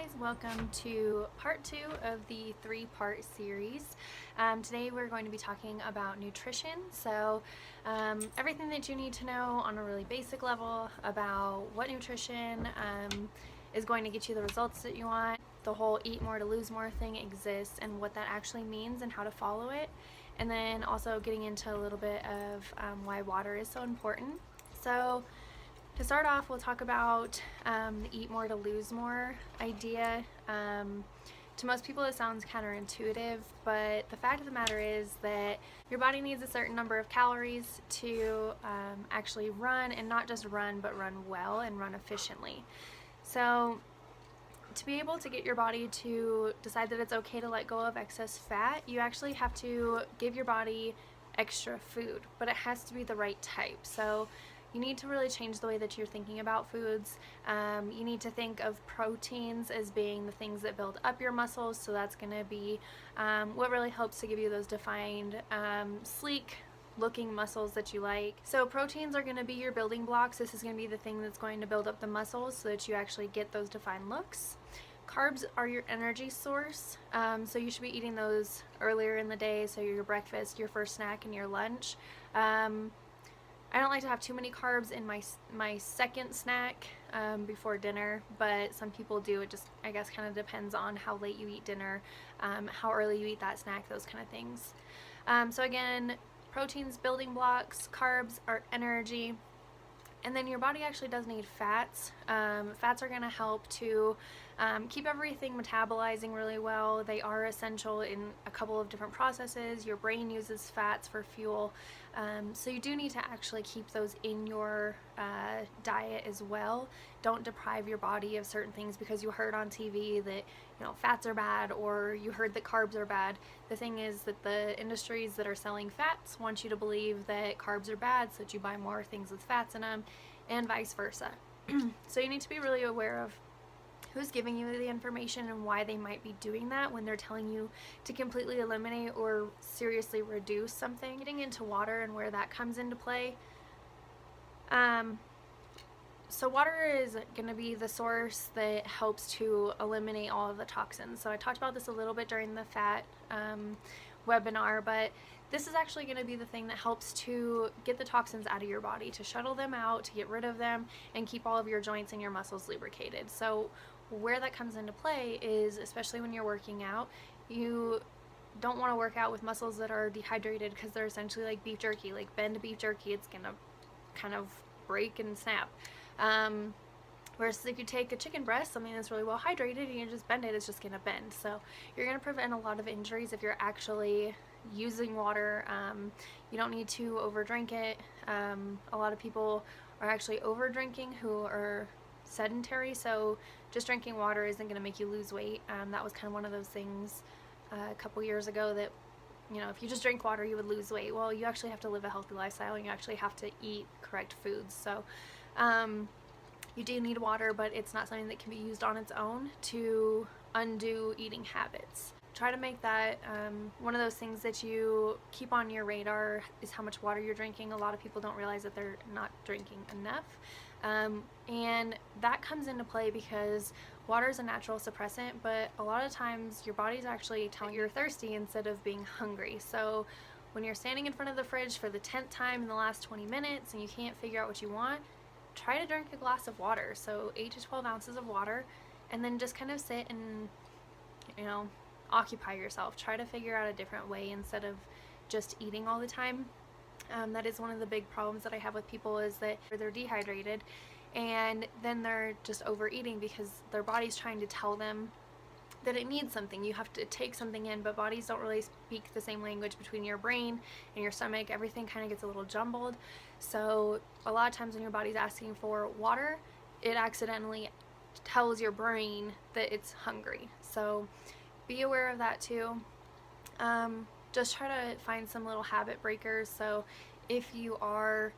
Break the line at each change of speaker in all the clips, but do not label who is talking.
guys, welcome to part 2 of the 3-part series. Today we're going to be talking about nutrition, so everything that you need to know on a really basic level about what nutrition is going to get you the results that you want. The whole eat more to lose more thing exists and what that actually means and how to follow it, and then also getting into a little bit of why water is so important. So to start off, we'll talk about the eat more to lose more idea. To most people it sounds counterintuitive, but the fact of the matter is that your body needs a certain number of calories to actually run, and not just run, but run well and run efficiently. So to be able to get your body to decide that it's okay to let go of excess fat, you actually have to give your body extra food, but it has to be the right type. So you need to really change the way that you're thinking about foods. You need to think of proteins as being the things that build up your muscles, so that's going to be what really helps to give you those defined, sleek looking muscles that you like. So proteins are going to be your building blocks. This is going to be the thing that's going to build up the muscles so that you actually get those defined looks. Carbs are your energy source, so you should be eating those earlier in the day, so your breakfast, your first snack, and your lunch. I don't like to have too many carbs in my second snack before dinner, but some people do. It just, I guess, kind of depends on how late you eat dinner, how early you eat that snack, those kind of things. So again, proteins, building blocks, carbs are energy, and then your body actually does need fats. Fats are going to help to keep everything metabolizing really well. They are essential in a couple of different processes. Your brain uses fats for fuel, so you do need to actually keep those in your diet as well. Don't deprive your body of certain things because you heard on TV that fats are bad, or you heard that carbs are bad. The thing is that the industries that are selling fats want you to believe that carbs are bad so that you buy more things with fats in them, and vice versa. So you need to be really aware of who's giving you the information and why they might be doing that when they're telling you to completely eliminate or seriously reduce something. Getting into water and where that comes into play. So water is going to be the source that helps to eliminate all of the toxins. So I talked about this a little bit during the fat webinar, but this is actually going to be the thing that helps to get the toxins out of your body, to shuttle them out, to get rid of them, and keep all of your joints and your muscles lubricated. So where that comes into play is, especially when you're working out, you don't want to work out with muscles that are dehydrated, because they're essentially like beef jerky. Like bend beef jerky, it's going to kind of break and snap. Whereas if you take a chicken breast, something that's really well hydrated, and you just bend it, it's just going to bend. So you're going to prevent a lot of injuries if you're actually using water. You don't need to overdrink it. A lot of people are actually over drinking who are sedentary, so just drinking water isn't going to make you lose weight. That was kind of one of those things a couple years ago that if you just drink water you would lose weight. Well, you actually have to live a healthy lifestyle, and you actually have to eat correct foods. So you do need water, but it's not something that can be used on its own to undo eating habits. Try to make that one of those things that you keep on your radar, is how much water you're drinking. A lot of people don't realize that they're not drinking enough. And that comes into play because water is a natural suppressant, but a lot of times your body's actually telling you you're thirsty instead of being hungry. So when you're standing in front of the fridge for the 10th time in the last 20 minutes and you can't figure out what you want, try to drink a glass of water. So 8 to 12 ounces of water, and then just kind of sit and occupy yourself. Try to figure out a different way instead of just eating all the time. That is one of the big problems that I have with people, is that they're dehydrated and then they're just overeating because their body's trying to tell them that it needs something. You have to take something in, but bodies don't really speak the same language between your brain and your stomach. Everything kind of gets a little jumbled. So a lot of times when your body's asking for water, it accidentally tells your brain that it's hungry. So be aware of that too. Just try to find some little habit breakers. So if you are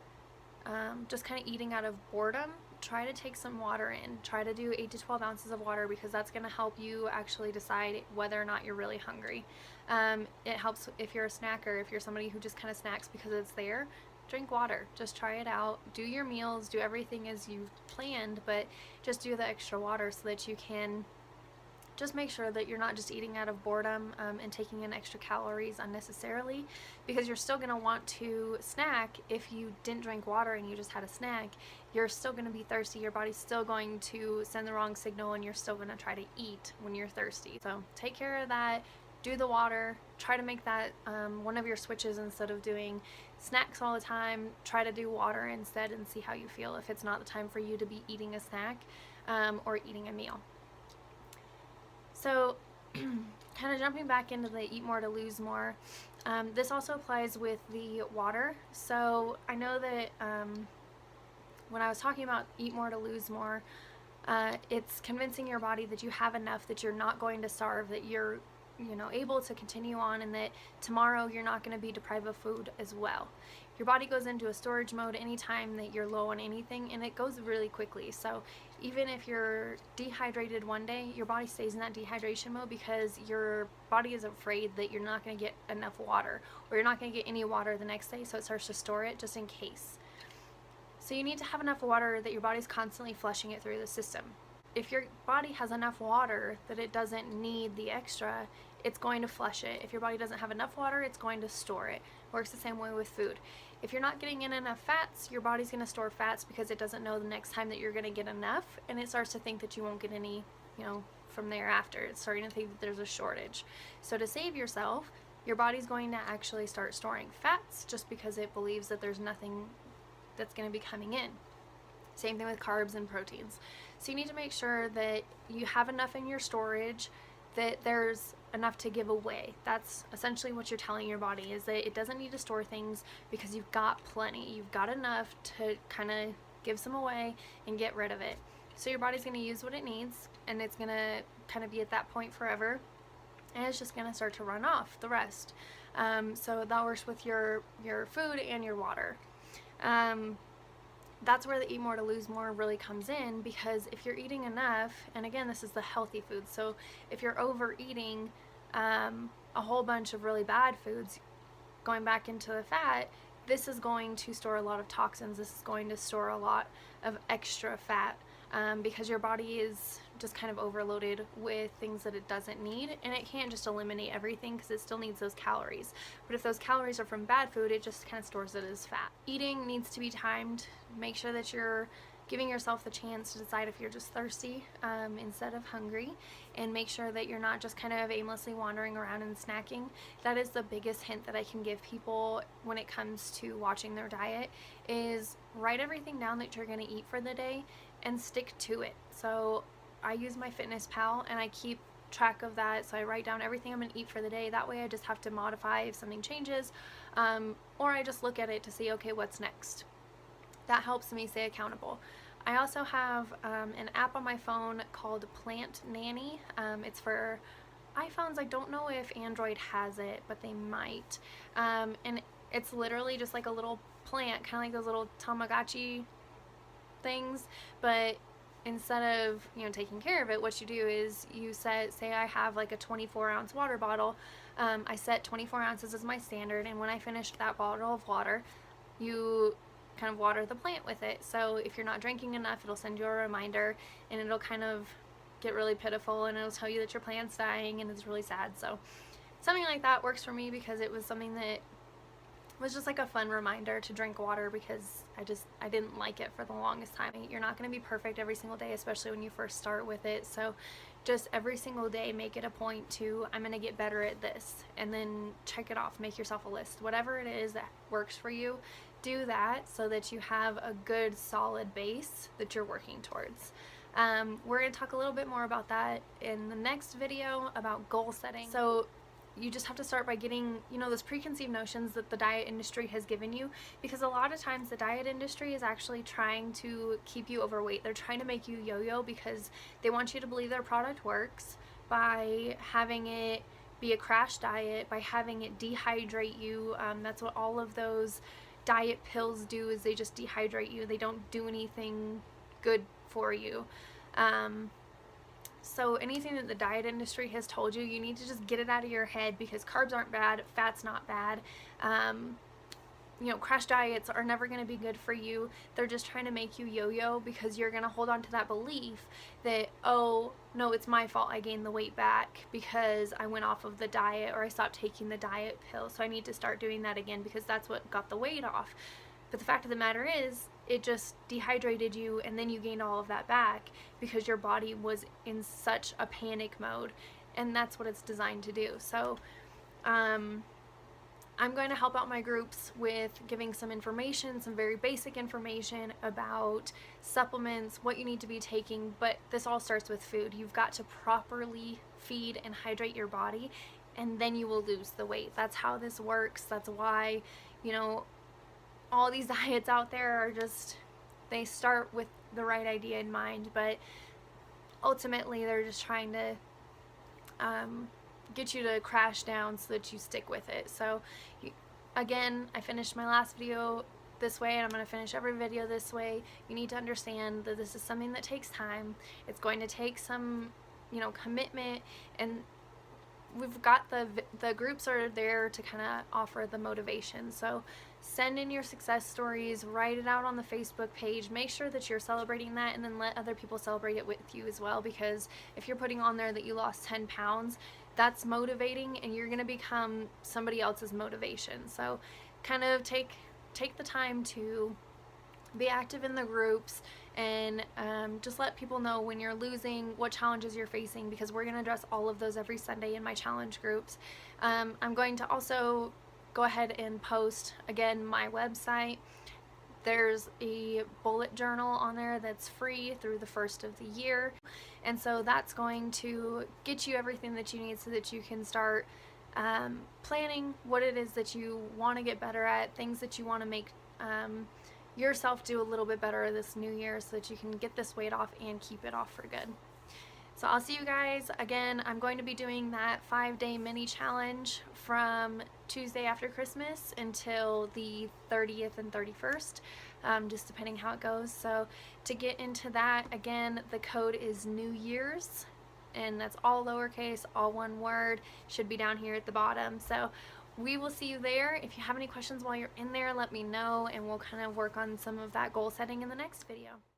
just kind of eating out of boredom, try to take some water in. Try to do 8 to 12 ounces of water, because that's going to help you actually decide whether or not you're really hungry. It helps if you're a snacker. If you're somebody who just kind of snacks because it's there, drink water. Just try it out. Do your meals, do everything as you've planned, but just do the extra water so that you can just make sure that you're not just eating out of boredom and taking in extra calories unnecessarily, because you're still going to want to snack. If you didn't drink water and you just had a snack, you're still going to be thirsty. Your body's still going to send the wrong signal, and you're still going to try to eat when you're thirsty. So take care of that. Do the water. Try to make that one of your switches. Instead of doing snacks all the time, try to do water instead and see how you feel if it's not the time for you to be eating a snack or eating a meal. So kind of jumping back into the eat more to lose more, this also applies with the water. So I know that when I was talking about eat more to lose more, it's convincing your body that you have enough, that you're not going to starve, that you're able to continue on, and that tomorrow you're not going to be deprived of food as well. Your body goes into a storage mode anytime that you're low on anything, and it goes really quickly. So even if you're dehydrated one day, your body stays in that dehydration mode because your body is afraid that you're not going to get enough water, or you're not going to get any water the next day, so it starts to store it just in case. So you need to have enough water that your body's constantly flushing it through the system. If your body has enough water that it doesn't need the extra, it's going to flush it. If your body doesn't have enough water, it's going to store it. Works the same way with food. If you're not getting in enough fats, your body's going to store fats because it doesn't know the next time that you're going to get enough, and it starts to think that you won't get any, from thereafter. It's starting to think that there's a shortage. So to save yourself, your body's going to actually start storing fats just because it believes that there's nothing that's going to be coming in. Same thing with carbs and proteins. So you need to make sure that you have enough in your storage, that there's enough to give away. That's essentially what you're telling your body, is that it doesn't need to store things because you've got plenty. You've got enough to kind of give some away and get rid of it. So your body's going to use what it needs, and it's going to kind of be at that point forever, and it's just going to start to run off the rest. So that works with your food and your water. That's where the eat more to lose more really comes in, because if you're eating enough, and again, this is the healthy foods, so if you're overeating a whole bunch of really bad foods, going back into the fat, this is going to store a lot of toxins. This is going to store a lot of extra fat because your body is just kind of overloaded with things that it doesn't need, and it can't just eliminate everything because it still needs those calories. But if those calories are from bad food, it just kind of stores it as fat. Eating needs to be timed. Make sure that you're giving yourself the chance to decide if you're just thirsty instead of hungry, and make sure that you're not just kind of aimlessly wandering around and snacking. That is the biggest hint that I can give people when it comes to watching their diet, is write everything down that you're going to eat for the day and stick to it. So I use MyFitnessPal and I keep track of that, so I write down everything I'm going to eat for the day. That way I just have to modify if something changes, or I just look at it to see, okay, what's next. That helps me stay accountable. I also have an app on my phone called Plant Nanny. It's for iPhones. I don't know if Android has it, but they might. And it's literally just like a little plant, kind of like those little Tamagotchi things, but instead of taking care of it, what you do is you say I have like a 24-ounce water bottle. I set 24 ounces as my standard, and when I finished that bottle of water, you kind of water the plant with it. So if you're not drinking enough, it'll send you a reminder, and it'll kind of get really pitiful, and it'll tell you that your plant's dying, and it's really sad. So something like that works for me because it was something that was just like a fun reminder to drink water, because I didn't like it for the longest time. You're not going to be perfect every single day, especially when you first start with it. So just every single day make it a point to, I'm going to get better at this, and then check it off. Make yourself a list. Whatever it is that works for you, do that so that you have a good solid base that you're working towards. We're going to talk a little bit more about that in the next video about goal setting. So you just have to start by getting, those preconceived notions that the diet industry has given you, because a lot of times the diet industry is actually trying to keep you overweight. They're trying to make you yo-yo because they want you to believe their product works by having it be a crash diet, by having it dehydrate you. That's what all of those diet pills do, is they just dehydrate you. They don't do anything good for you. So anything that the diet industry has told you, you need to just get it out of your head, because carbs aren't bad, fat's not bad. crash diets are never going to be good for you. They're just trying to make you yo-yo because you're going to hold on to that belief that, oh, no, it's my fault I gained the weight back because I went off of the diet or I stopped taking the diet pill, so I need to start doing that again because that's what got the weight off. But the fact of the matter is, it just dehydrated you and then you gained all of that back because your body was in such a panic mode, and that's what it's designed to do. So I'm going to help out my groups with giving some information, some very basic information about supplements, what you need to be taking, but this all starts with food. You've got to properly feed and hydrate your body, and then you will lose the weight. That's how this works. That's why, all these diets out there are just, they start with the right idea in mind, but ultimately they're just trying to get you to crash down so that you stick with it. So again, I finished my last video this way, and I'm going to finish every video this way. You need to understand that this is something that takes time. It's going to take some commitment, and we've got the groups are there to kind of offer the motivation. So send in your success stories, write it out on the Facebook page, make sure that you're celebrating that, and then let other people celebrate it with you as well, because if you're putting on there that you lost 10 pounds, that's motivating, and you're going to become somebody else's motivation. So kind of take the time to be active in the groups, and just let people know when you're losing, what challenges you're facing, because we're going to address all of those every Sunday in my challenge groups. I'm going to also go ahead and post again my website. There's a bullet journal on there that's free through the first of the year, and so that's going to get you everything that you need so that you can start planning what it is that you want to get better at, things that you want to make yourself do a little bit better this new year so that you can get this weight off and keep it off for good. So I'll see you guys again. I'm going to be doing that 5-day mini challenge from Tuesday after Christmas until the 30th and 31st, just depending how it goes. So to get into that, again, the code is New Year's, and that's all lowercase, all one word. Should be down here at the bottom. So we will see you there. If you have any questions while you're in there, let me know, and we'll kind of work on some of that goal setting in the next video.